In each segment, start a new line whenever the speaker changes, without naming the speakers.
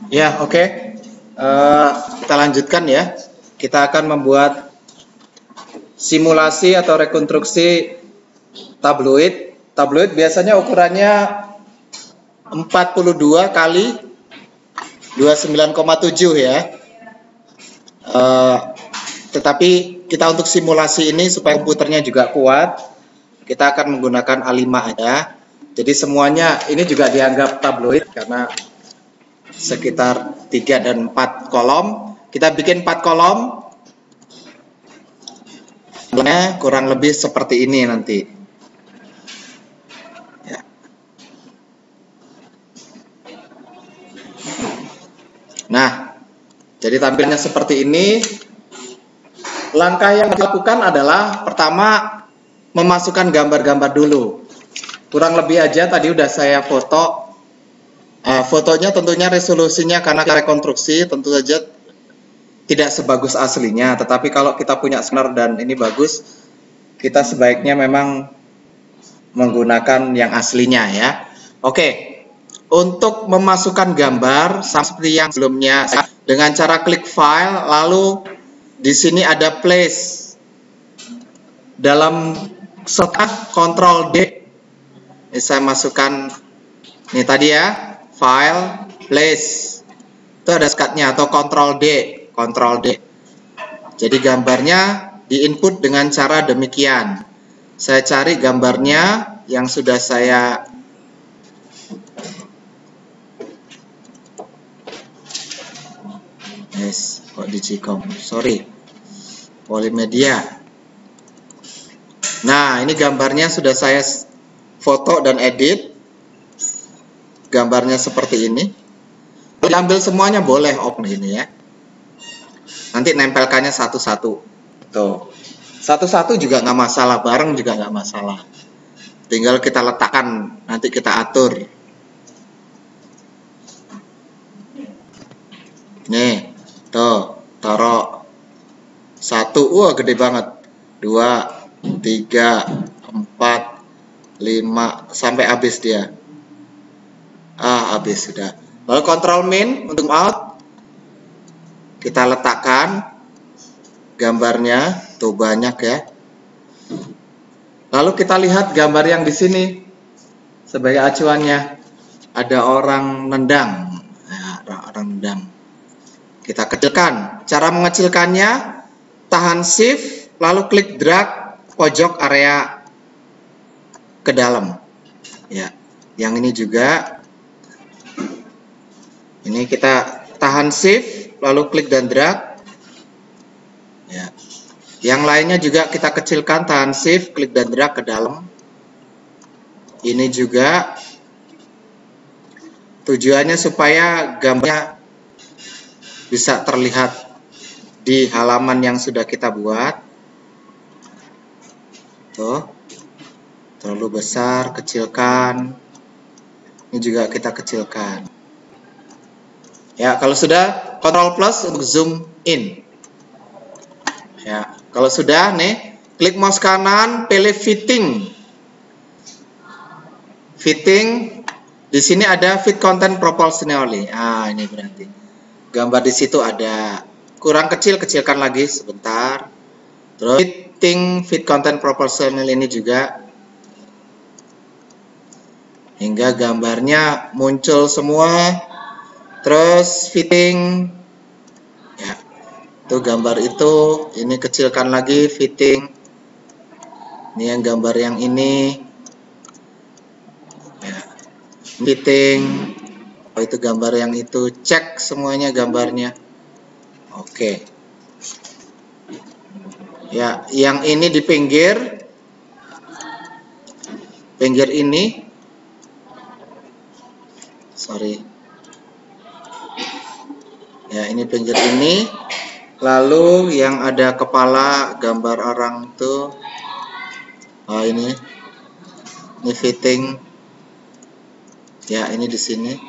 Ya, oke. Kita lanjutkan ya. Kita akan membuat simulasi atau rekonstruksi tabloid. Tabloid biasanya ukurannya 42 kali 29,7 ya. Tetapi kita untuk simulasi ini supaya komputernya juga kuat, kita akan menggunakan A5 aja. Jadi semuanya ini juga dianggap tabloid karena sekitar 3 dan 4 kolom. Kita bikin 4 kolom. Kurang lebih seperti ini nanti. Ya. Nah, jadi tampilnya seperti ini. Langkah yang dilakukan adalah pertama memasukkan gambar-gambar dulu. Kurang lebih aja tadi udah saya foto. Fotonya tentunya resolusinya karena rekonstruksi tentu saja tidak sebagus aslinya, tetapi kalau kita punya scanner dan ini bagus, kita sebaiknya memang menggunakan yang aslinya ya. Oke, untuk memasukkan gambar seperti yang sebelumnya dengan cara klik file, lalu di sini ada place. Dalam shortcut Ctrl D, ini saya masukkan ini tadi ya, file, place. Itu ada shortcutnya atau Ctrl D. Jadi gambarnya diinput dengan cara demikian. Saya cari gambarnya yang sudah saya Polymedia. Nah, ini gambarnya sudah saya foto dan edit. Gambarnya seperti ini. Diambil semuanya boleh open ini ya. Nanti nempelkannya satu-satu. Tuh. Satu-satu juga nggak masalah, bareng juga nggak masalah. Tinggal kita letakkan, nanti kita atur. Nih, tuh, taruh 1, wah gede banget. 2, 3, 4, 5, sampai habis dia. Habis sudah. Lalu Ctrl Min untuk out. Kita letakkan gambarnya, tuh banyak ya. Lalu kita lihat gambar yang di sini sebagai acuannya. Ada orang nendang. Nah, orang nendang. Kita kecilkan. Cara mengecilkannya, tahan shift, lalu klik drag pojok area ke dalam. Ya, yang ini juga. Ini kita tahan shift, lalu klik dan drag. Ya. Yang lainnya juga kita kecilkan, tahan shift, klik dan drag ke dalam. Ini juga tujuannya supaya gambarnya bisa terlihat di halaman yang sudah kita buat. Tuh. Terlalu besar, kecilkan. Ini juga kita kecilkan. Ya, kalau sudah Ctrl plus untuk zoom in. Ya, kalau sudah nih, klik mouse kanan, pilih fitting. Fitting, di sini ada fit content proportionally. Ini berarti gambar di situ ada. Kurang kecil, kecilkan lagi sebentar. Terus fitting fit content proportionally ini juga hingga gambarnya muncul semua. Terus fitting, ya, itu gambar itu, ini kecilkan lagi fitting. Ini yang gambar yang ini, ya, fitting. Itu gambar yang itu, cek semuanya gambarnya. Oke. Ya, yang ini di pinggir ini, sorry. Ya, ini pinggir ini. Lalu yang ada kepala gambar orang tuh, ini fitting. Ya, ini di sini.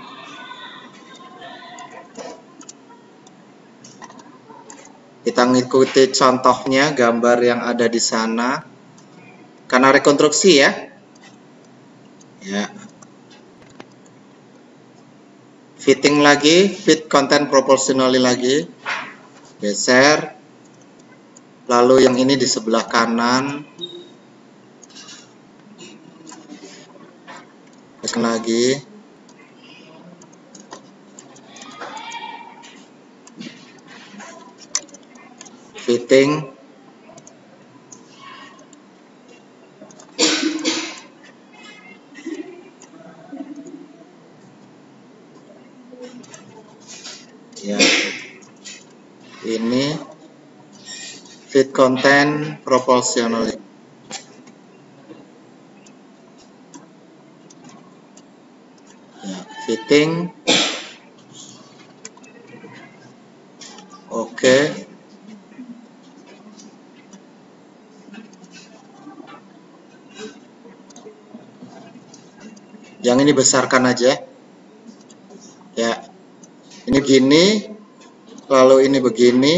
Kita ngikuti contohnya gambar yang ada di sana. Karena rekonstruksi ya. Ya. fitting lagi, fit content proportionally lagi, geser. Lalu yang ini di sebelah kanan, geser lagi, fitting, ya, ini fit content proportionally. Ya, fitting. Oke. Yang ini besarkan aja. Ya. Ini begini, lalu ini begini.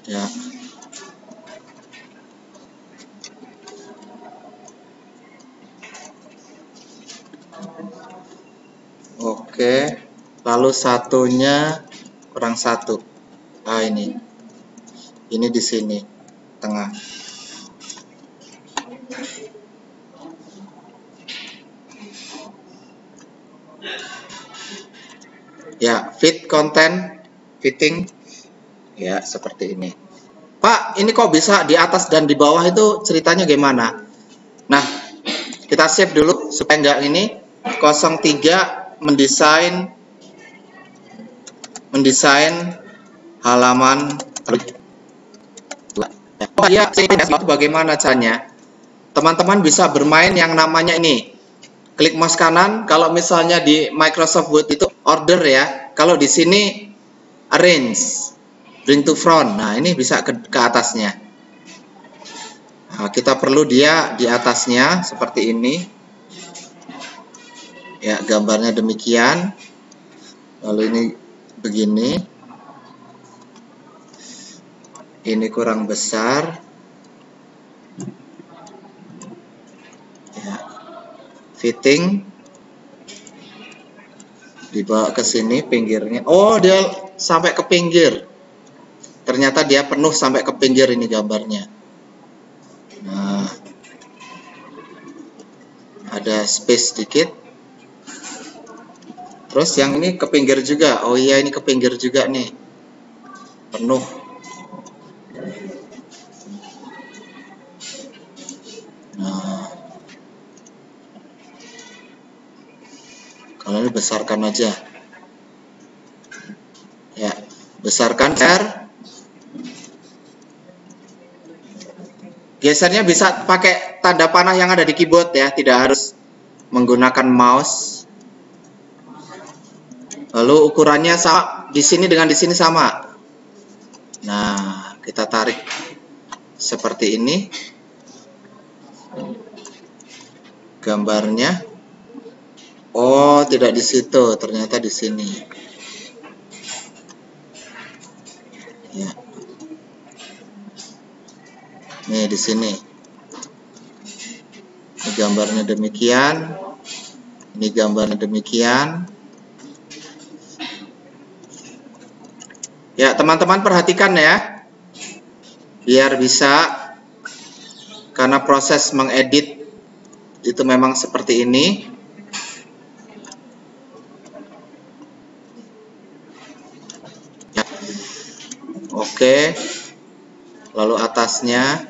Ya. Oke. Lalu satunya kurang satu. Ah, ini. Ini di sini, tengah. Ya, fit content, fitting. Ya, seperti ini. Pak, ini kok bisa di atas dan di bawah itu ceritanya gimana? Nah, kita save dulu supaya enggak ini. 03 mendesain halaman. Oh iya, bagaimana caranya? Teman-teman bisa bermain yang namanya ini. Klik mouse kanan, kalau misalnya di Microsoft Word itu order ya. Kalau di sini arrange, bring to front. Nah, ini bisa ke atasnya. Nah, kita perlu dia di atasnya seperti ini. Ya, gambarnya demikian. Lalu ini begini. Ini kurang besar. Ya. Fitting. Dibawa ke sini pinggirnya. Oh, dia sampai ke pinggir. Ternyata dia penuh sampai ke pinggir ini gambarnya. Nah, ada space sedikit. Terus yang ini ke pinggir juga. Oh iya, ini ke pinggir juga nih. Penuh. Nah, kalau ini besarkan aja. Ya, besarkan R. Gesernya bisa pakai tanda panah yang ada di keyboard ya, tidak harus menggunakan mouse. Lalu ukurannya sama di sini dengan di sini sama. Nah, kita tarik seperti ini. Gambarnya. Oh, tidak di situ, ternyata di sini. Ya. Nih di sini. Ini gambarnya demikian. Ini gambarnya demikian. Ya, teman-teman perhatikan ya. Biar bisa, karena proses mengedit itu memang seperti ini. Ya. Oke. Lalu atasnya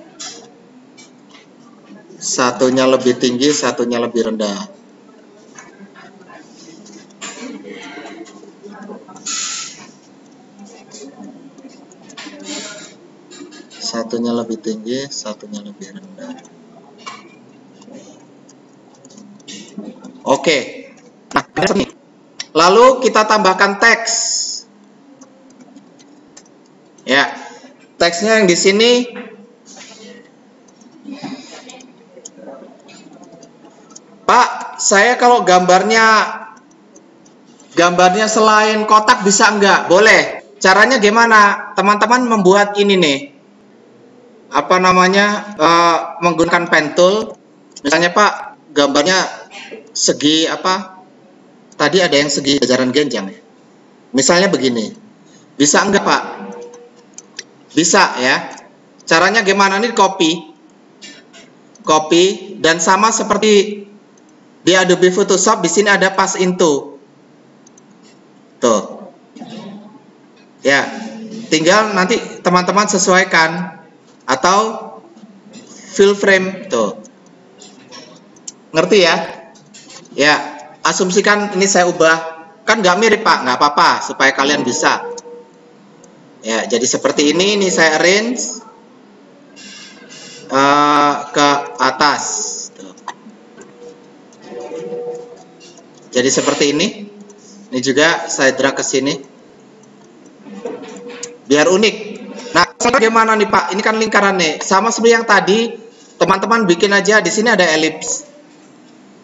satunya lebih tinggi, satunya lebih rendah. Satunya lebih tinggi, satunya lebih rendah. Oke. Nah, lalu kita tambahkan teks. Ya. Teksnya yang di sini Pak, saya kalau gambarnya selain kotak bisa enggak? Boleh. Caranya gimana? Teman-teman membuat ini nih. apa namanya, menggunakan pen tool. Misalnya Pak, gambarnya segi apa? Tadi ada yang segi jajaran genjang ya. Misalnya begini. Bisa enggak Pak? Bisa ya. Caranya gimana nih? Copy dan sama seperti di Adobe Photoshop, di sini ada pass into. Tuh. Ya. Tinggal nanti teman-teman sesuaikan atau fill frame tuh. Ngerti ya? Ya, asumsikan ini saya ubah. Kan nggak mirip Pak, nggak apa-apa supaya kalian bisa. Ya, jadi seperti ini saya arrange ke atas. Tuh. Jadi seperti ini. Ini juga saya drag ke sini. Biar unik. Nah, bagaimana nih Pak? Ini kan lingkaran nih. Sama seperti yang tadi, teman-teman bikin aja di sini ada elips.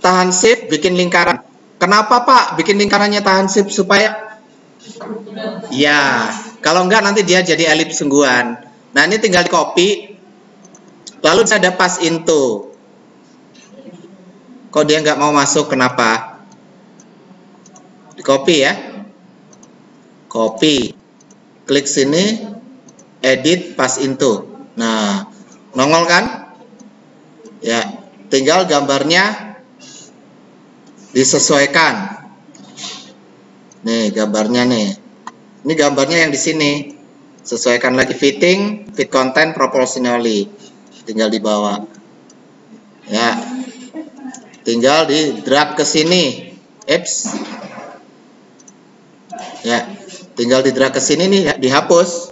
Tahan shift, bikin lingkaran. Kenapa Pak bikin lingkarannya tahan shift? Supaya ya, kalau enggak nanti dia jadi elips sungguhan. Nah, ini tinggal di copy. Lalu ada pass into. Kok dia nggak mau masuk? Kenapa? Di copy ya. Copy. Klik sini, edit, pass into. Nah, nongol kan? Ya, tinggal gambarnya disesuaikan. Nih, gambarnya nih. Ini gambarnya yang di sini. Sesuaikan lagi fitting, fit content proportionally. Tinggal dibawa. Ya. Tinggal di drag ke sini. Eps. Ya. Tinggal di drag ke sini nih, ya, dihapus.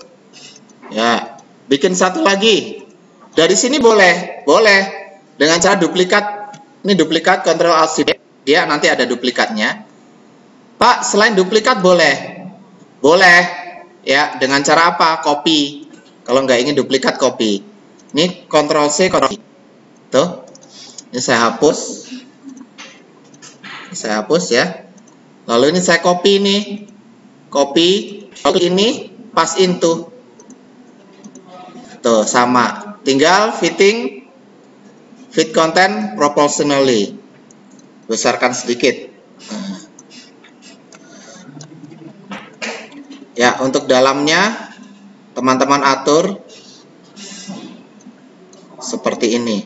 Ya, bikin satu lagi. Dari sini boleh dengan cara duplikat. Ini duplikat, Ctrl Alt C, dia nanti ada duplikatnya. Pak, selain duplikat boleh, ya, dengan cara apa? Copy. Kalau nggak ingin duplikat, copy. Ini Ctrl C, Ctrl V. Tuh, ini saya hapus. Saya hapus ya. Lalu ini saya copy nih. Copy, lalu ini pass into. Tuh, sama. Tinggal fitting, fit content proportionally. Besarkan sedikit. Ya, untuk dalamnya teman-teman atur seperti ini.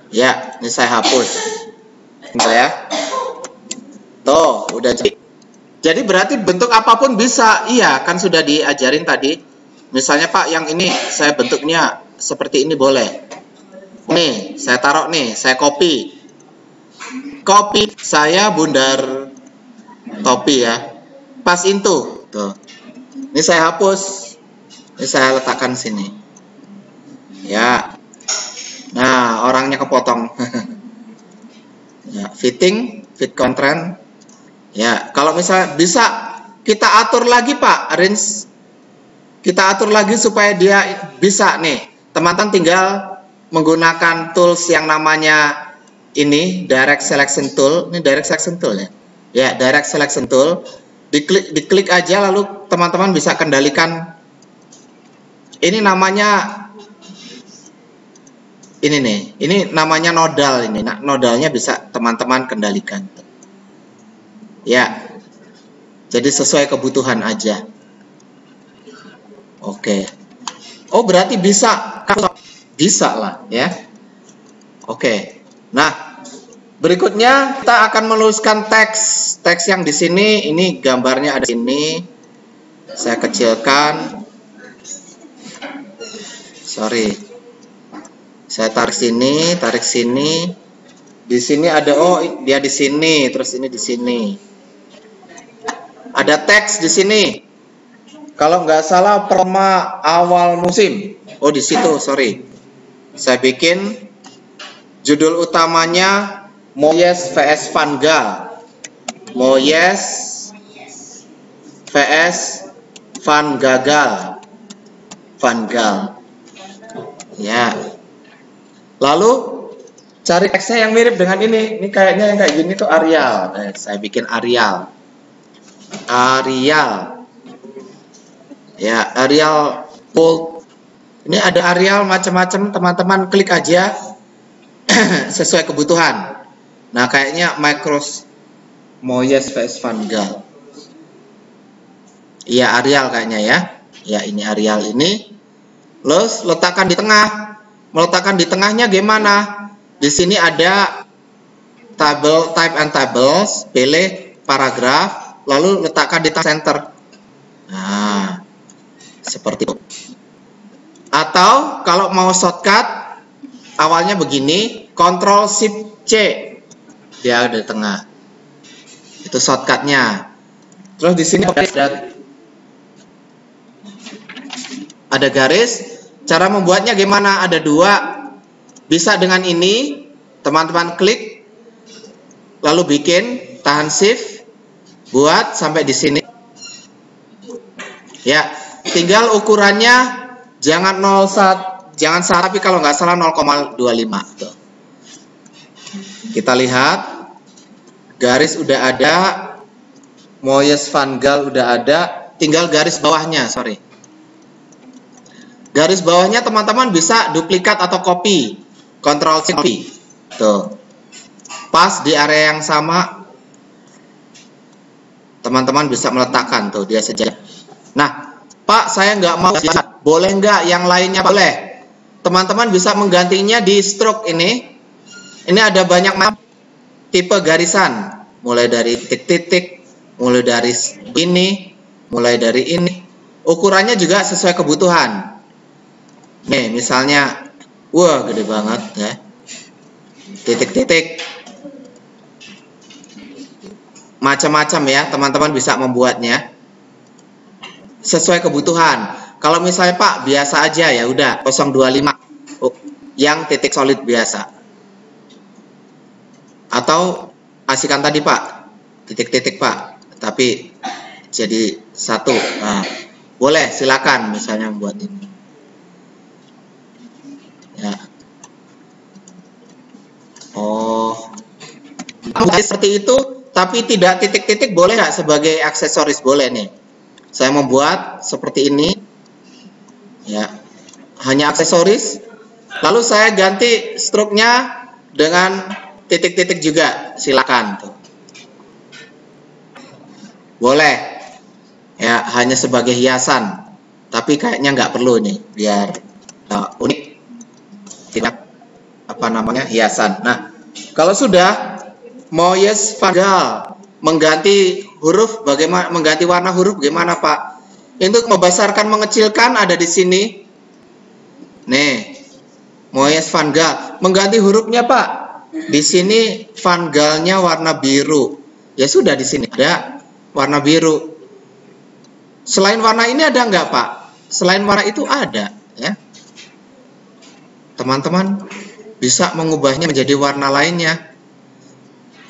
Ya, ini saya hapus. Ya. Tuh, udah jadi. Jadi berarti bentuk apapun bisa. Iya, kan sudah diajarin tadi. Misalnya Pak, yang ini saya bentuknya seperti ini boleh. Nih, saya taruh nih, saya copy. Copy, saya bundar topi ya. Pass into. Tuh. Ini saya hapus. Ini saya letakkan sini. Ya. Nah, orangnya kepotong. Ya, fitting, fit content. Ya, kalau misalnya bisa kita atur lagi Pak, arrange. Kita atur lagi supaya dia bisa nih. Teman-teman tinggal menggunakan tools yang namanya ini direct selection tool. Ini direct selection tool ya. Ya, direct selection tool. Diklik aja lalu teman-teman bisa kendalikan. Ini namanya ini nih. Ini namanya nodal ini. Nah, nodalnya bisa teman-teman kendalikan. Ya, jadi sesuai kebutuhan aja. Oke. Oh, berarti bisa lah ya. Oke. Nah, berikutnya kita akan menuliskan teks yang di sini. Ini gambarnya ada di sini. Saya kecilkan. Sorry. Saya tarik sini. Di sini ada, oh dia di sini, terus ini di sini. Ada teks di sini. Kalau nggak salah perma awal musim. Oh di situ, sorry. Saya bikin judul utamanya Moyes vs Van Gaal. Moyes vs Van Gaal. Van Gaal. Ya. Lalu cari teksnya yang mirip dengan ini. Ini kayaknya yang kayak gini tuh Arial. Saya bikin Arial. Ya, Arial bold Ini ada areal macam-macam, teman-teman klik aja sesuai kebutuhan. Nah, kayaknya Moyes vs Van Gaal. Iya, areal kayaknya ya. Ya, ini areal ini. Terus letakkan di tengah. Meletakkan di tengahnya gimana? Di sini ada tabel, type and tables, pilih paragraf, lalu letakkan di center. Nah, seperti itu. Atau kalau mau shortcut, awalnya begini, Ctrl Shift C, dia ada di tengah. Itu shortcutnya. Terus di sini ada garis. Cara membuatnya gimana? Ada dua. Bisa dengan ini, teman-teman klik, lalu bikin, tahan shift, buat sampai di sini. Ya, tinggal ukurannya jangan 0,1, jangan salah, tapi kalau nggak salah 0,25. Tuh. Kita lihat, garis udah ada, Moyes Van Gaal udah ada, tinggal garis bawahnya, sorry. Garis bawahnya teman-teman bisa duplikat atau copy. Ctrl C copy. Tuh. Pas di area yang sama. Teman-teman bisa meletakkan tuh dia sejajar. Nah, Pak, saya nggak mau. Boleh nggak yang lainnya? Boleh. Teman-teman bisa menggantinya di stroke ini. Ini ada banyak tipe garisan. Mulai dari titik-titik, mulai dari ini, mulai dari ini. Ukurannya juga sesuai kebutuhan. Nih, misalnya, wah gede banget ya. Titik-titik. Macam-macam ya, teman-teman bisa membuatnya sesuai kebutuhan. Kalau misalnya Pak, biasa aja ya udah 025. Yang titik solid biasa. Atau asikan tadi Pak, titik-titik Pak, tapi jadi satu. Nah, boleh silakan misalnya membuat ini. Ya. Oh, seperti itu, tapi tidak titik-titik boleh nggak sebagai aksesoris? Boleh nih. Saya membuat seperti ini, ya, hanya aksesoris. Lalu saya ganti stroke-nya dengan titik-titik juga, silakan. Tuh. Boleh, ya, hanya sebagai hiasan. Tapi kayaknya nggak perlu nih, biar unik. Tidak apa namanya hiasan. Nah, kalau sudah Moyes Van Gaal mengganti huruf, bagaimana mengganti warna huruf gimana Pak? Untuk membesarkan mengecilkan ada di sini. Nih, Moyes Van Gaal mengganti hurufnya Pak. Di sini Van Gaal-nya warna biru. Ya sudah, di sini ada warna biru. Selain warna ini ada nggak Pak? Selain warna itu ada ya. Teman-teman bisa mengubahnya menjadi warna lainnya.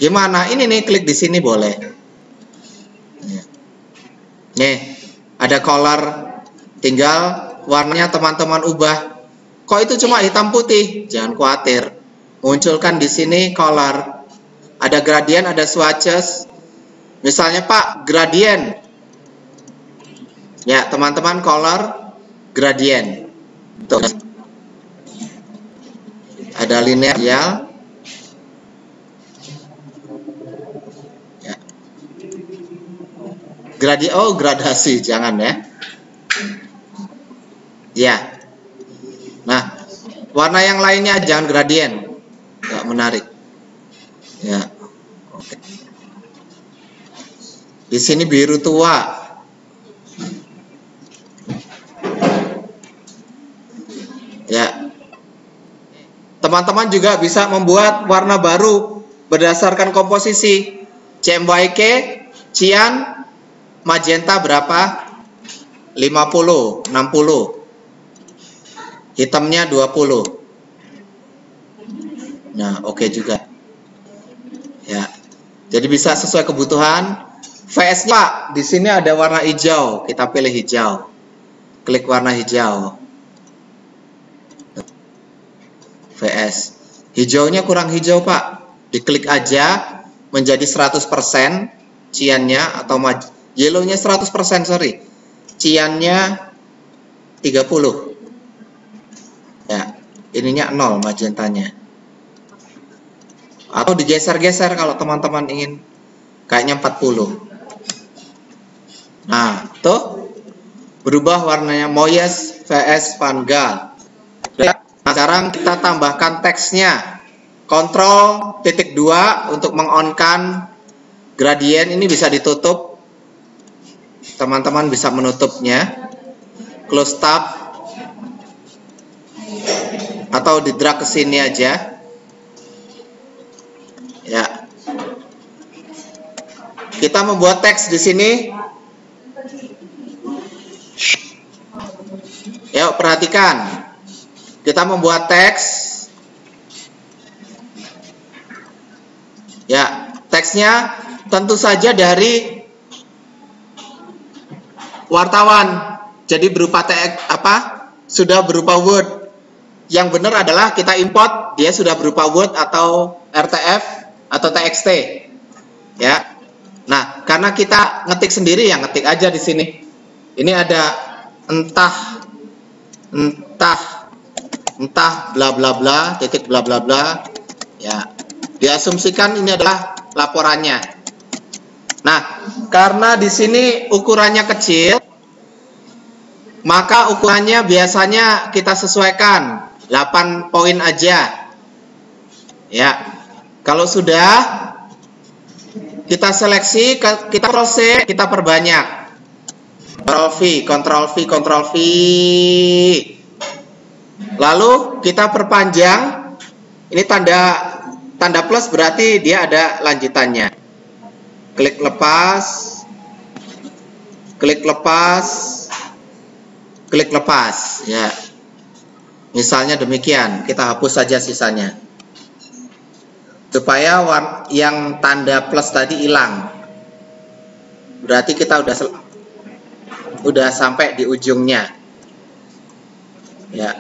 Gimana? Ini nih, klik di sini boleh. Nih, ada color. Tinggal warnanya teman-teman ubah. Kok itu cuma hitam putih? Jangan khawatir. Munculkan di sini color. Ada gradient, ada swatches. Misalnya Pak, gradient. Ya, teman-teman color gradient. Tuh. Ada linear ya. Gradasi, jangan ya. Ya. Nah, warna yang lainnya jangan gradien. Nggak menarik. Ya. Oke. Di sini biru tua. Ya. Teman-teman juga bisa membuat warna baru berdasarkan komposisi. CMYK, cian, magenta berapa? 50, 60. Hitamnya 20. Nah, oke juga. Ya. Jadi bisa sesuai kebutuhan. VS Pak, di sini ada warna hijau. Kita pilih hijau. Klik warna hijau. VS. Hijaunya kurang hijau Pak. Diklik aja menjadi 100% ciannya atau yellownya 100%, sorry. Ciannya 30. ininya 0 magentanya. Atau digeser-geser kalau teman-teman ingin kayaknya 40. Nah, tuh berubah warnanya Moyes vs Van Gaal. Nah, sekarang kita tambahkan teksnya. Ctrl titik 2 untuk mengonkan gradien. Ini bisa ditutup. Teman-teman bisa menutupnya. Close tab. Atau di drag ke sini aja. Ya. Kita membuat teks di sini. Yuk, perhatikan. Kita membuat teks. Ya, teksnya tentu saja dari wartawan. Jadi berupa teks sudah berupa Word. Yang benar adalah kita import, dia sudah berupa Word atau RTF atau TXT. Ya. Nah, karena kita ngetik sendiri, ya ngetik aja di sini. Ini ada entah bla bla bla titik bla bla bla. Ya. Diasumsikan ini adalah laporannya. Nah, karena di sini ukurannya kecil, maka ukurannya biasanya kita sesuaikan 8 poin aja. Ya. Kalau sudah kita seleksi, kita proses, kita perbanyak. Ctrl V. Lalu kita perpanjang. Ini tanda plus berarti dia ada lanjutannya. Klik lepas. Klik lepas. Ya. Misalnya demikian. Kita hapus saja sisanya. Supaya yang tanda plus tadi hilang. Berarti kita udah sampai di ujungnya. Ya.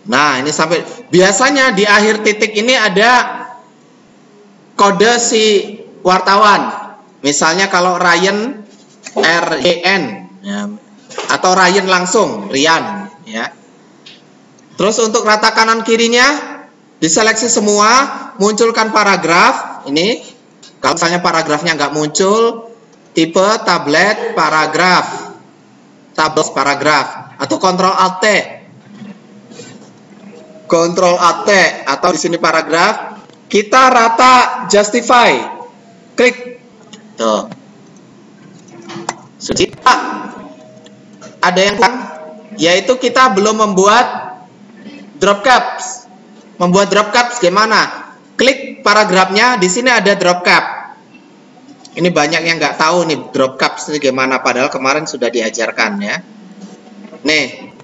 Nah, ini sampai. Biasanya di akhir titik ini ada kode si wartawan. Misalnya kalau Ryan RYN, ya, atau Ryan langsung Ryan, ya. Terus untuk rata kanan kirinya diseleksi semua, munculkan paragraf. Ini kalau misalnya paragrafnya nggak muncul, tipe tablet paragraf, atau Ctrl Alt T, atau di sini paragraf. Kita rata justify, klik. Tuh. Ada yang kurang, yaitu kita belum membuat drop caps. Membuat drop caps gimana? Klik paragrafnya, di sini ada drop cap. Ini banyak yang nggak tahu nih drop caps ini gimana, padahal kemarin sudah diajarkan ya. Nih,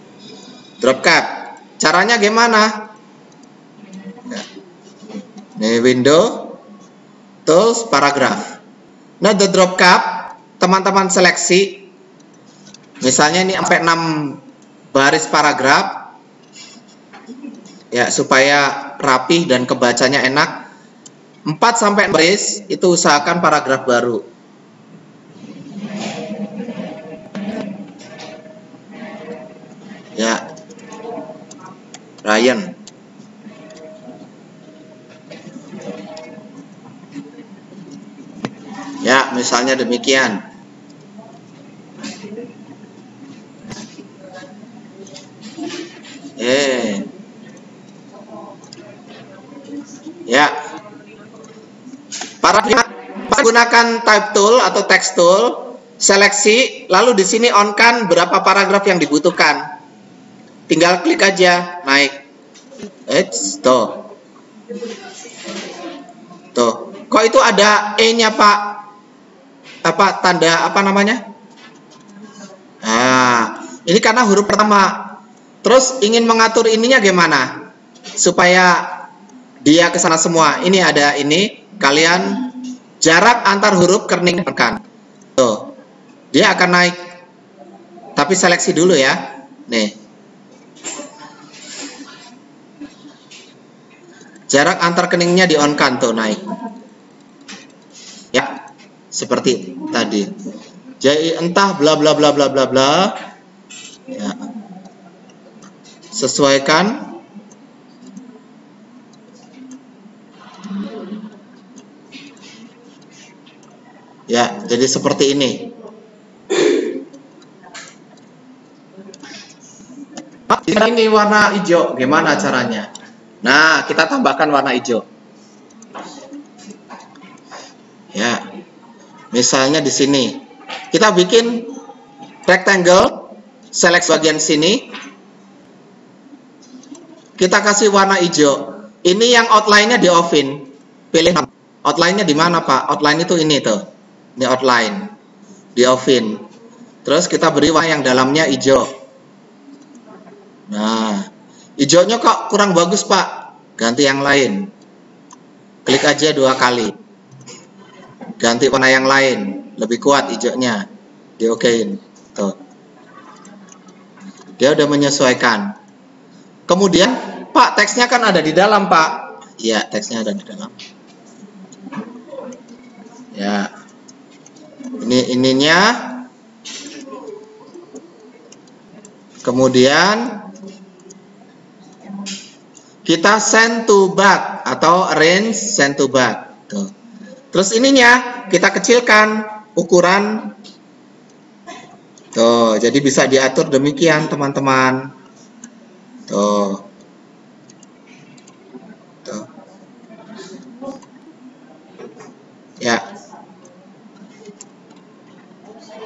drop cap. Caranya gimana? Nih window, tools, paragraf. Nah, the drop cap teman-teman seleksi. Misalnya ini sampai 6 baris paragraf. Ya, supaya rapih dan kebacanya enak. 4 sampai 6 baris itu usahakan paragraf baru. Ya. Ryan. Ya, misalnya demikian. Ya. Gunakan type tool atau text tool, seleksi, lalu di sini on-kan berapa paragraf yang dibutuhkan. Tinggal klik aja, naik. Tuh. Tuh. Kok itu ada E-nya, Pak? Tanda apa namanya? Nah, ini karena huruf pertama. Terus ingin mengatur ininya gimana? Supaya dia ke sana semua. Ini ada ini, kalian jarak antar huruf kening tekan. Tuh. Dia akan naik. Tapi seleksi dulu ya. Nih. Jarak antar keningnya di on-kan tuh naik. Ya, seperti tadi. Jadi entah bla bla bla bla bla bla. Ya. Sesuaikan. Ya, jadi seperti ini. Pak, ini warna hijau, gimana caranya? Nah, kita tambahkan warna hijau. Ya, misalnya di sini kita bikin rectangle, select bagian sini, kita kasih warna hijau. Ini yang outline-nya di offin, pilih outline-nya di mana Pak? Outline itu ini tuh. Ini outline di offin. Terus kita beri warna yang dalamnya hijau. Nah, hijaunya kok kurang bagus Pak, ganti yang lain. Klik aja 2 kali, ganti warna yang lain, lebih kuat hijaunya, diokein. Tuh, dia udah menyesuaikan. Kemudian Pak, teksnya kan ada di dalam Pak. Iya, teksnya ada di dalam. Ya, ininya. Kemudian kita send to back atau arrange send to back. Tuh. Terus ininya kita kecilkan ukuran. Tuh, jadi bisa diatur demikian teman-teman. Tuh. Tuh. Ya.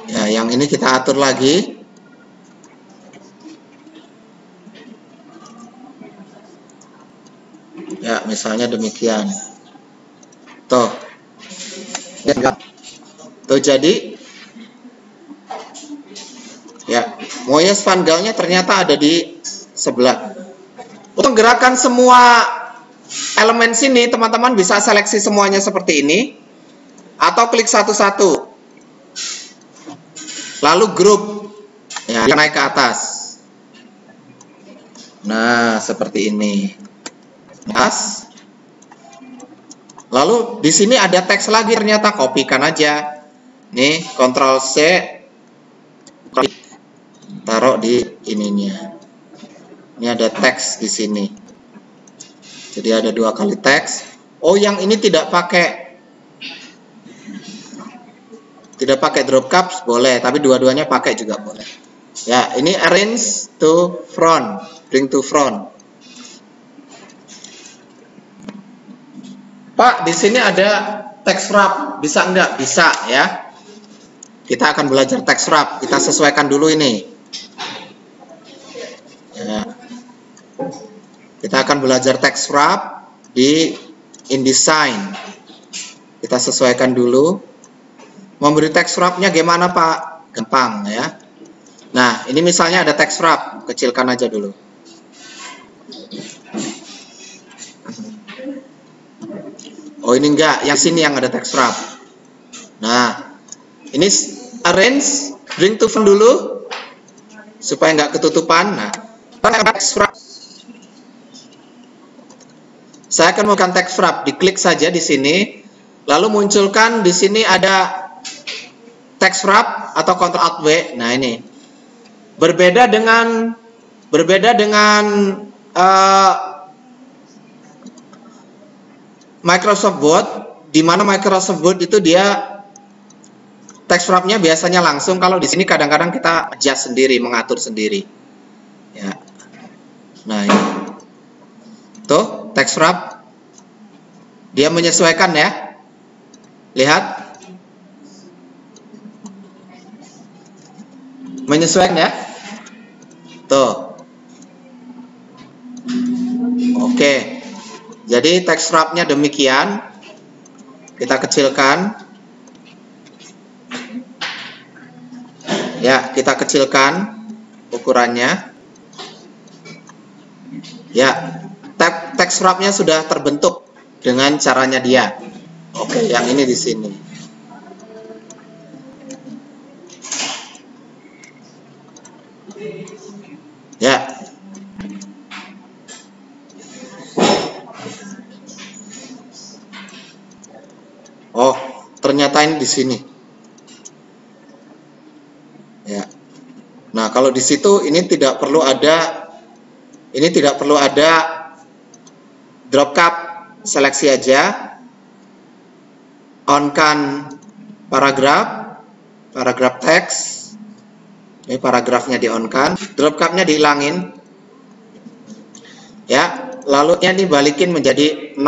Ya, yang ini kita atur lagi. Ya, misalnya demikian. Tuh. Tuh jadi ya, Moyes Van Gaal-nya ternyata ada di sebelah. Untuk gerakan semua elemen sini, teman-teman bisa seleksi semuanya seperti ini atau klik satu-satu. Lalu grup. Ya, naik ke atas. Nah, seperti ini. Atas. Lalu di sini ada teks lagi, ternyata kopikan aja. Nih, Ctrl C, taruh di ininya. Ini ada teks di sini. Jadi ada 2 kali teks. Oh, yang ini tidak pakai drop caps boleh, tapi dua-duanya pakai juga boleh. Ya, ini arrange to front, bring to front. Pak, di sini ada text wrap, bisa enggak? Bisa ya. Kita akan belajar text wrap. Kita sesuaikan dulu ini. Ya. Kita akan belajar text wrap di InDesign. Kita sesuaikan dulu. Memberi text wrap-nya gimana Pak? Gampang ya. Nah, ini misalnya ada text wrap, kecilkan aja dulu. Oh, ini enggak, yang sini yang ada text wrap. Nah, ini arrange, bring to front dulu supaya enggak ketutupan. Nah, text wrap. Saya akan menggunakan text wrap, diklik saja di sini, lalu munculkan di sini ada text wrap atau Ctrl Alt W. Nah, ini berbeda dengan Microsoft Word, di mana Microsoft Word itu dia text wrap-nya biasanya langsung. Kalau di sini kadang-kadang kita adjust sendiri, mengatur sendiri. Ya. Nah, ini. Tuh, text wrap. Dia menyesuaikan ya. Lihat. Menyesuaikan ya. Tuh. Oke. Jadi text wrap-nya demikian. Kita kecilkan. Ya, kita kecilkan ukurannya. Ya, text wrap-nya sudah terbentuk dengan caranya dia. Oke, yang ini di sini. Ya. Oh, ternyata ini di sini. Ya. Nah, kalau di situ ini tidak perlu ada drop cap, seleksi aja, on kan paragraf teks. Ini paragrafnya di on kan, drop capnya dihilangin. Ya, lalu ini balikin menjadi 0.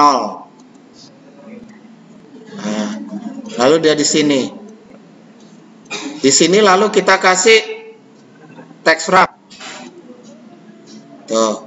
Nah, lalu dia di sini. Di sini lalu kita kasih text wrap. Tuh.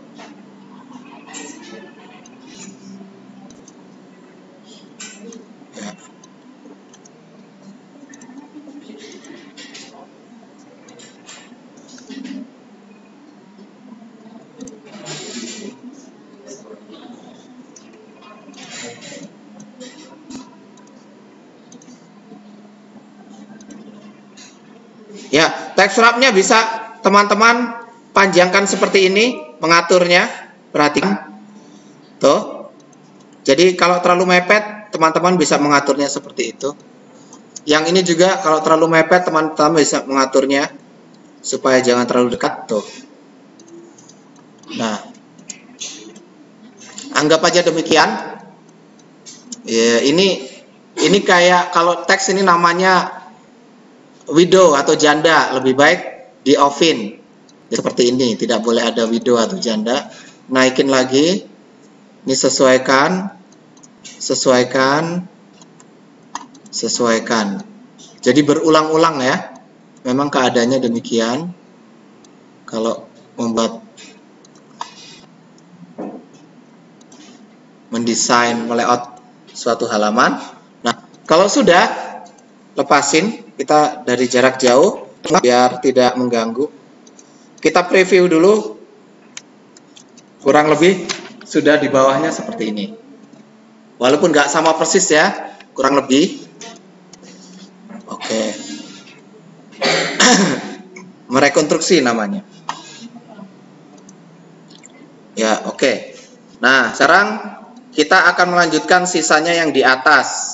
Ya, text wrap-nya bisa teman-teman panjangkan seperti ini, mengaturnya. Perhatikan. Tuh. Jadi kalau terlalu mepet, teman-teman bisa mengaturnya seperti itu. Yang ini juga kalau terlalu mepet, teman-teman bisa mengaturnya supaya jangan terlalu dekat. Tuh. Nah, anggap aja demikian. Ya, ini kayak kalau teks ini namanya widow atau janda, lebih baik di offin seperti ini, tidak boleh ada widow atau janda. Naikin lagi, ini sesuaikan. Jadi berulang-ulang ya, memang keadaannya demikian kalau membuat mendesain layout suatu halaman. Nah, kalau sudah, lepasin. Kita dari jarak jauh biar tidak mengganggu. Kita preview dulu. Kurang lebih sudah di bawahnya seperti ini. Walaupun nggak sama persis ya, kurang lebih. Oke. Merekonstruksi namanya. Ya, oke. Nah, sekarang kita akan melanjutkan sisanya yang di atas.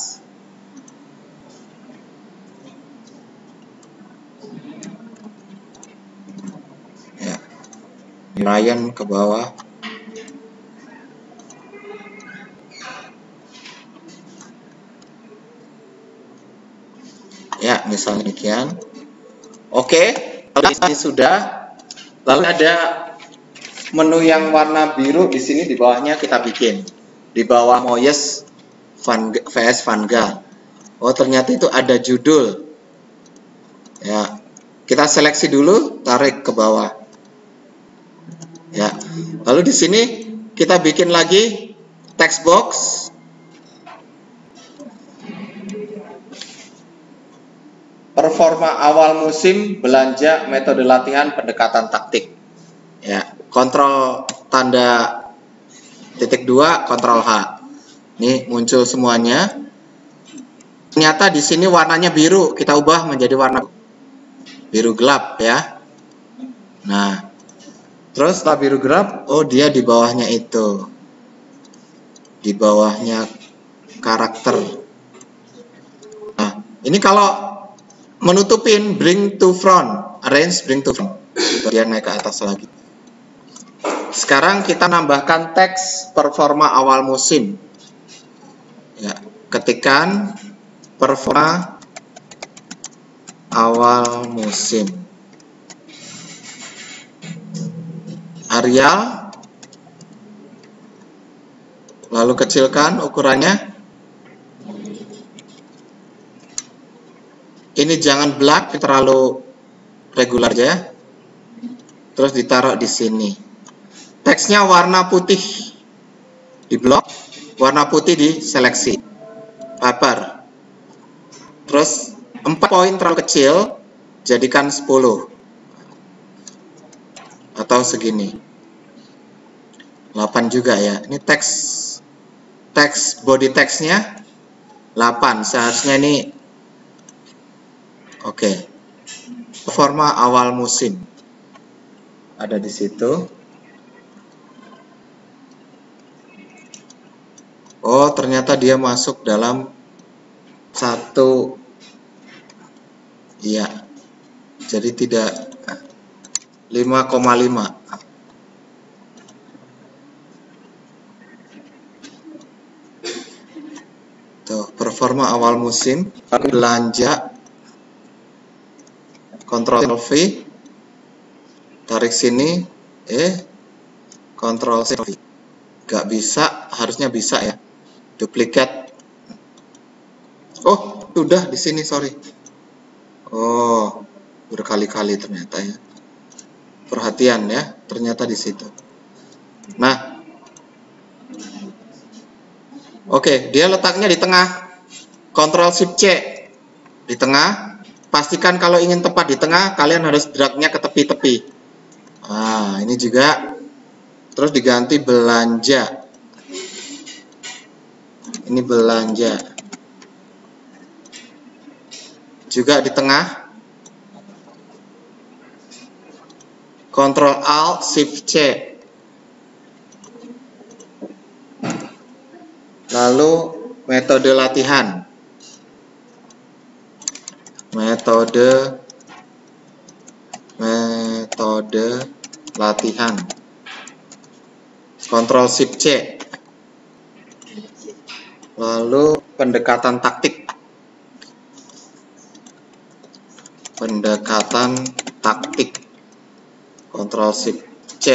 Ryan ke bawah. Ya, misalnya demikian. Oke, kalau ini sudah. Lalu ada menu yang warna biru di sini, di bawahnya kita bikin. Di bawah Moyes vs Vanguard. Oh, ternyata itu ada judul. Ya, kita seleksi dulu, tarik ke bawah. Ya, lalu di sini kita bikin lagi text box. Performa awal musim, belanja, metode latihan, pendekatan taktik. Ya, kontrol tanda titik 2, kontrol H. Ini muncul semuanya. Ternyata di sini warnanya biru, kita ubah menjadi warna biru gelap ya. Nah, terus setelah biru gelap, oh dia di bawahnya itu. Di bawahnya karakter. Nah, ini kalau menutupin bring to front, arrange bring to front. Dia naik ke atas lagi. Sekarang kita nambahkan teks performa awal musim. Ya, ketikkan performa awal musim. Arial, lalu kecilkan ukurannya. Ini jangan black, terlalu regular aja. Terus ditaruh di sini. Teksnya warna putih di blok, warna putih di seleksi. Paper. Terus 4 poin terlalu kecil, jadikan 10. Atau segini. 8 juga ya. Ini teks body teksnya 8. Seharusnya ini oke. Performa awal musim. Ada di situ. Oh, ternyata dia masuk dalam satu. Iya. Jadi tidak 5,5. Tuh, performa awal musim, belanja, Ctrl V, tarik sini, Ctrl V. Gak bisa, harusnya bisa ya. Duplikat. Oh, sudah di sini, sorry. Oh, berkali-kali ternyata ya. Perhatian ya, ternyata di situ. Nah, oke, dia letaknya di tengah. Ctrl Shift C di tengah. Pastikan kalau ingin tepat di tengah, kalian harus dragnya ke tepi-tepi. Nah, ini juga. Terus diganti belanja. Ini belanja. Juga di tengah. Ctrl Alt Shift C. Lalu metode latihan. Metode latihan. Ctrl Shift C. Lalu pendekatan taktik. Pendekatan taktik. Ctrl Shift C.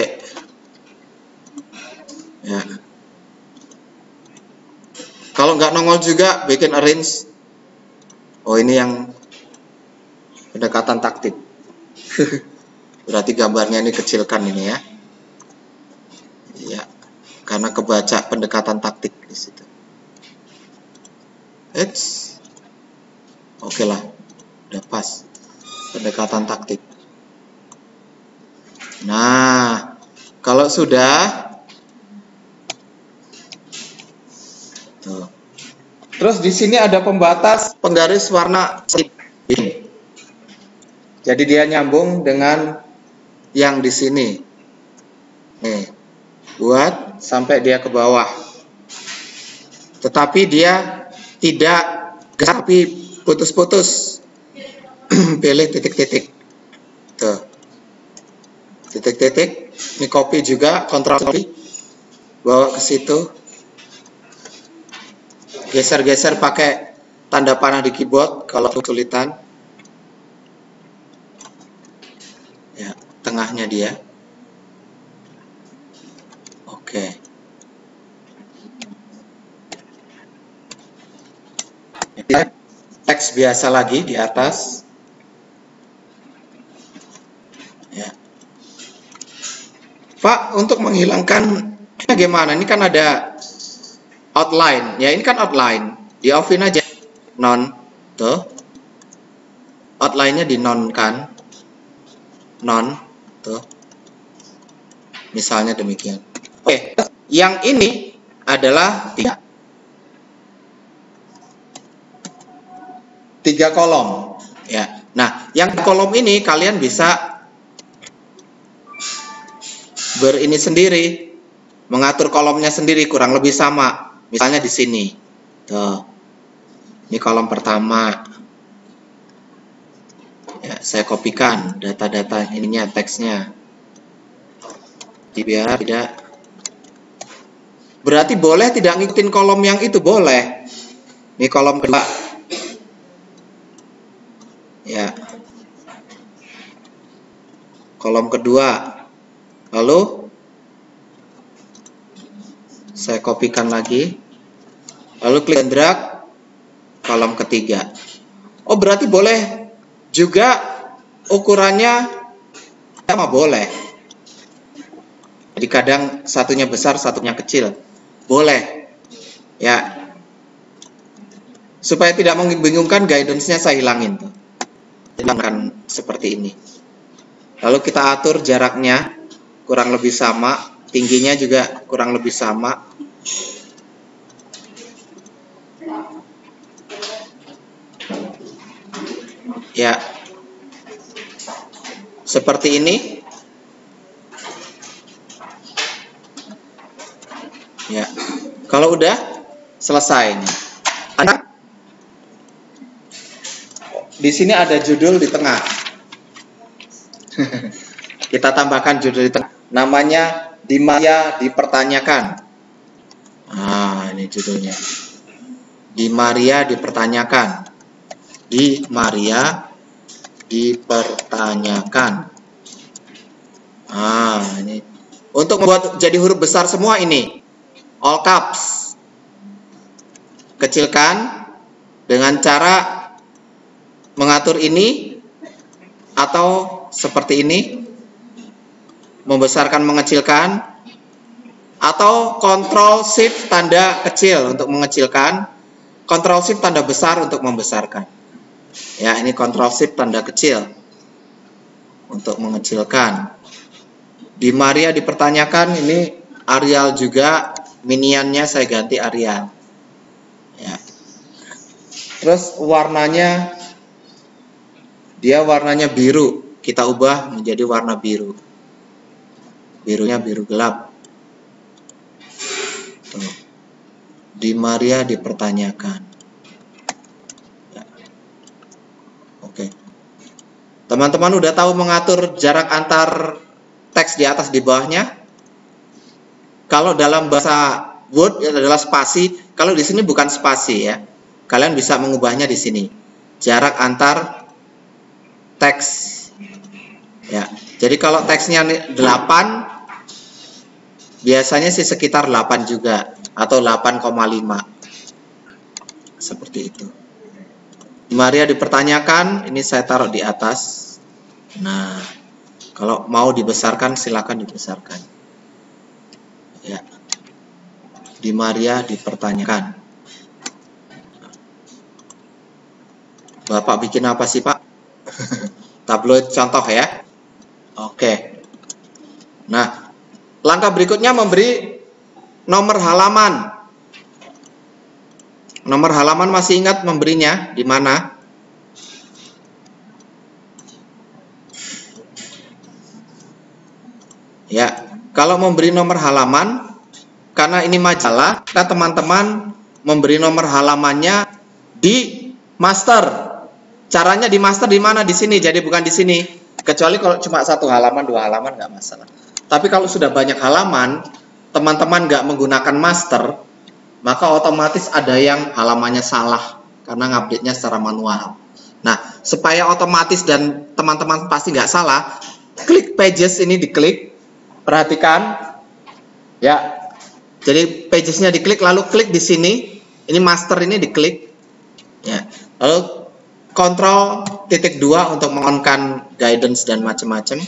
Ya. Kalau nggak nongol juga, bikin arrange. Oh, ini yang pendekatan taktik. Berarti gambarnya ini kecilkan ini ya. Iya. Karena kebaca pendekatan taktik di situ. Oke lah. Udah pas. Pendekatan taktik. Nah, kalau sudah tuh. Terus di sini ada pembatas penggaris warna ini. Jadi dia nyambung dengan yang di sini. Nih, buat sampai dia ke bawah. Tetapi dia tidak tapi putus-putus. Pilih titik-titik. Tuh. Titik-titik. Ini copy juga, Ctrl copy. Bawa ke situ. Geser-geser pakai tanda panah di keyboard kalau kesulitan. Ya, tengahnya dia. Oke. Teks biasa lagi di atas. Ya. Pak, untuk menghilangkan bagaimana? Ini kan ada outline. Ya, ini kan outline. Di offin aja. Non. Tuh. Outline-nya di non kan. Non. Tuh. Misalnya demikian. Oke. Yang ini adalah tiga kolom. Ya. Nah, yang kolom ini kalian bisa berini sendiri, mengatur kolomnya sendiri, kurang lebih sama. Misalnya di sini. Tuh. Ini kolom pertama. Ya, saya kopikan data-data ininya, teksnya. Biar tidak. Berarti boleh tidak ngikutin kolom yang itu, boleh. Ini kolom kedua. Ya. Kolom kedua. Lalu saya kopikan lagi. Lalu klik dan drag kolom ketiga. Oh, berarti boleh juga ukurannya sama, boleh. Jadi kadang satunya besar, satunya kecil. Boleh. Ya. Supaya tidak membingungkan, guidance-nya saya hilangin tuh. Hilangkan seperti ini. Lalu kita atur jaraknya kurang lebih sama, tingginya juga kurang lebih sama. Ya. Seperti ini. Ya. Kalau udah selesai nih. Di sini ada judul di tengah. Kita tambahkan judul di tengah. Namanya Di Maria Dipertanyakan. Nah, ini judulnya. Di Maria Dipertanyakan. Di Maria Dipertanyakan. Ah, ini. Untuk membuat jadi huruf besar semua ini. All caps. Kecilkan dengan cara mengatur ini atau seperti ini. Membesarkan, mengecilkan, atau Ctrl Shift tanda kecil untuk mengecilkan, Ctrl Shift tanda besar untuk membesarkan. Ya, ini Ctrl Shift tanda kecil untuk mengecilkan. Di Maria Dipertanyakan, ini Arial juga, miniannya saya ganti Arial. Ya. Terus warnanya, dia warnanya biru, kita ubah menjadi warna biru. Birunya biru gelap. Tuh. Di Maria Dipertanyakan. Ya. Oke. Teman-teman udah tahu mengatur jarak antar teks di atas di bawahnya? Kalau dalam bahasa Word itu adalah spasi, kalau di sini bukan spasi ya. Kalian bisa mengubahnya di sini. Jarak antar teks. Ya. Jadi kalau teksnya 8, biasanya sih sekitar 8 juga, atau 8,5. Seperti itu. Maria Dipertanyakan, ini saya taruh di atas. Nah, kalau mau dibesarkan, silakan dibesarkan. Ya. Di Maria Dipertanyakan. Bapak bikin apa sih, Pak? Tabloid contoh ya. Oke. Nah, langkah berikutnya memberi nomor halaman. Nomor halaman masih ingat memberinya di mana? Ya, kalau memberi nomor halaman, karena ini majalah, maka teman-teman memberi nomor halamannya di master. Caranya di master di mana? Di sini, jadi bukan di sini. Kecuali kalau cuma 1 halaman, 2 halaman nggak masalah. Tapi kalau sudah banyak halaman, teman-teman nggak menggunakan master, maka otomatis ada yang halamannya salah karena ngupdate-nya secara manual. Nah, supaya otomatis dan teman-teman pasti nggak salah, klik pages ini diklik, perhatikan, ya. Jadi pagesnya diklik, lalu klik di sini, ini master ini diklik, ya. Lalu Ctrl+2 untuk mengonkan guidance dan macam-macam.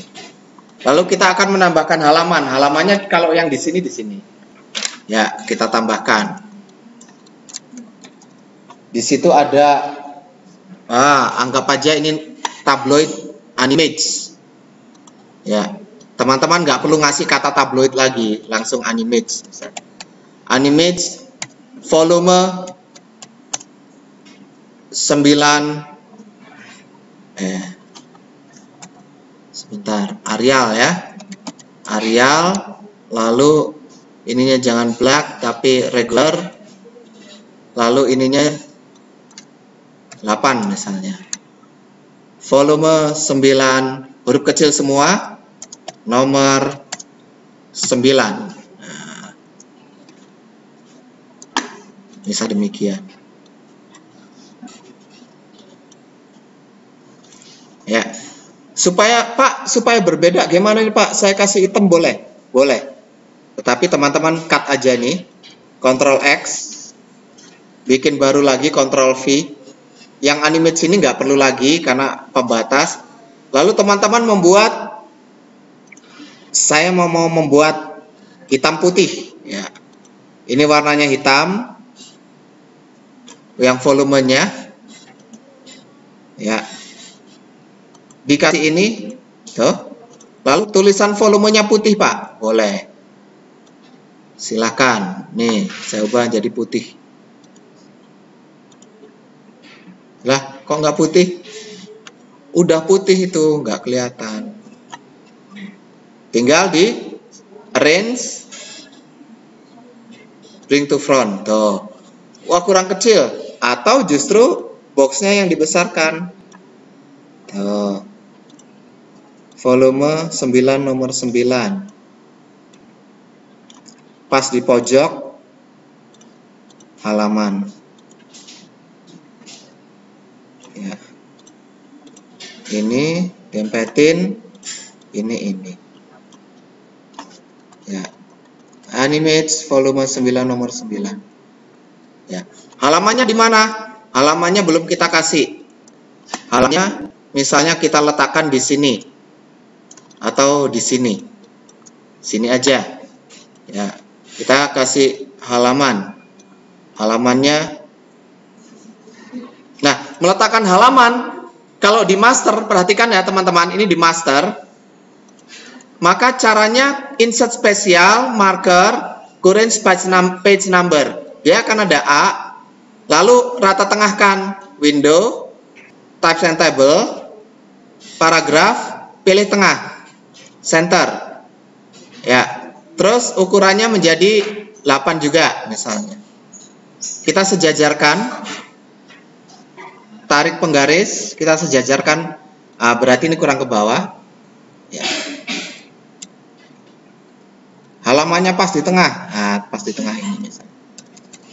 Lalu kita akan menambahkan halaman. Halamannya kalau yang di sini, ya, kita tambahkan. Di situ ada, anggap aja ini tabloid animage. Ya, teman-teman nggak perlu ngasih kata tabloid lagi, langsung animage. Animage volume 9. Sebentar, Arial ya. Arial, lalu ininya jangan black tapi regular. Lalu ininya 8 misalnya. Volume 9, huruf kecil semua, nomor 9. Nah, bisa demikian. Ya. Supaya berbeda gimana nih Pak? Saya kasih hitam boleh? Boleh. Tetapi teman-teman cut aja nih. Ctrl X. Bikin baru lagi Ctrl V. Yang animate sini nggak perlu lagi karena pembatas. Lalu teman-teman membuat, saya mau membuat hitam putih. Ya. Ini warnanya hitam. Yang volumenya. Ya. Dikasih ini, tuh. Lalu tulisan volumenya putih Pak, boleh. Silakan, nih saya ubah jadi putih. Lah, kok nggak putih? Udah putih itu, nggak kelihatan. Tinggal di arrange, bring to front, tuh. Wah kurang kecil, atau justru boxnya yang dibesarkan. Tuh. volume 9 nomor 9. Pas di pojok halaman. Ya. Ini dempetin, ini. Ya. Animate volume 9 nomor 9. Ya. Halamannya di mana? Halamannya belum kita kasih. Halamannya misalnya kita letakkan di sini atau di sini. Sini aja. Ya. Kita kasih halaman. Halamannya. Nah, meletakkan halaman kalau di master, perhatikan ya teman-teman, ini di master. Maka caranya insert spesial, marker, current page number. Dia akan ada A, lalu rata tengahkan window, types and table, paragraf, pilih tengah, center. Ya. Terus ukurannya menjadi 8 juga misalnya. Kita sejajarkan, tarik penggaris, kita sejajarkan, berarti ini kurang ke bawah. Ya. Halamannya pas di tengah, pas di tengah ini misalnya.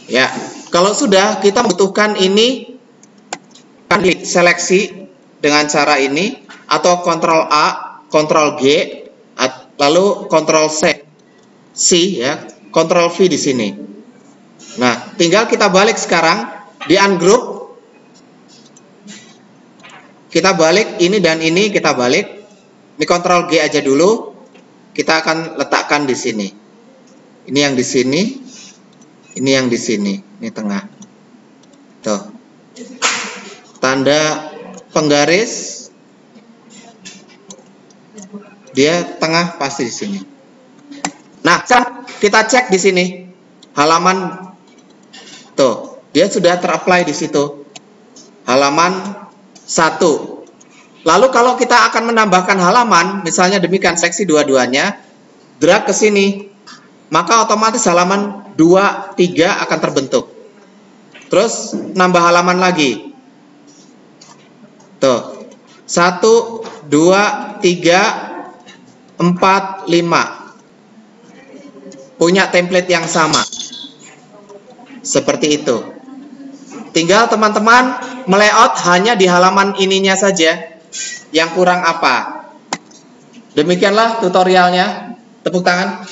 Ya, kalau sudah kita membutuhkan ini, klik seleksi dengan cara ini, atau Ctrl A, Ctrl G, lalu Ctrl C ya, Ctrl V di sini. Nah, tinggal kita balik sekarang di ungroup. Kita balik ini dan ini, kita balik. Ini Ctrl G aja dulu. Kita akan letakkan di sini. Ini yang di sini, ini yang di sini, ini tengah. Tuh. Tanda penggaris dia tengah pasti di sini. Nah, kita cek di sini halaman, tuh dia sudah terapply di situ, halaman 1. Lalu kalau kita akan menambahkan halaman, misalnya demikian seksi dua-duanya, drag ke sini, maka otomatis halaman 2, 3 akan terbentuk. Terus nambah halaman lagi, tuh 1, 2, 3, 4, 5. Punya template yang sama. Seperti itu. Tinggal teman-teman melayout hanya di halaman ininya saja. Yang kurang apa? Demikianlah tutorialnya. Tepuk tangan.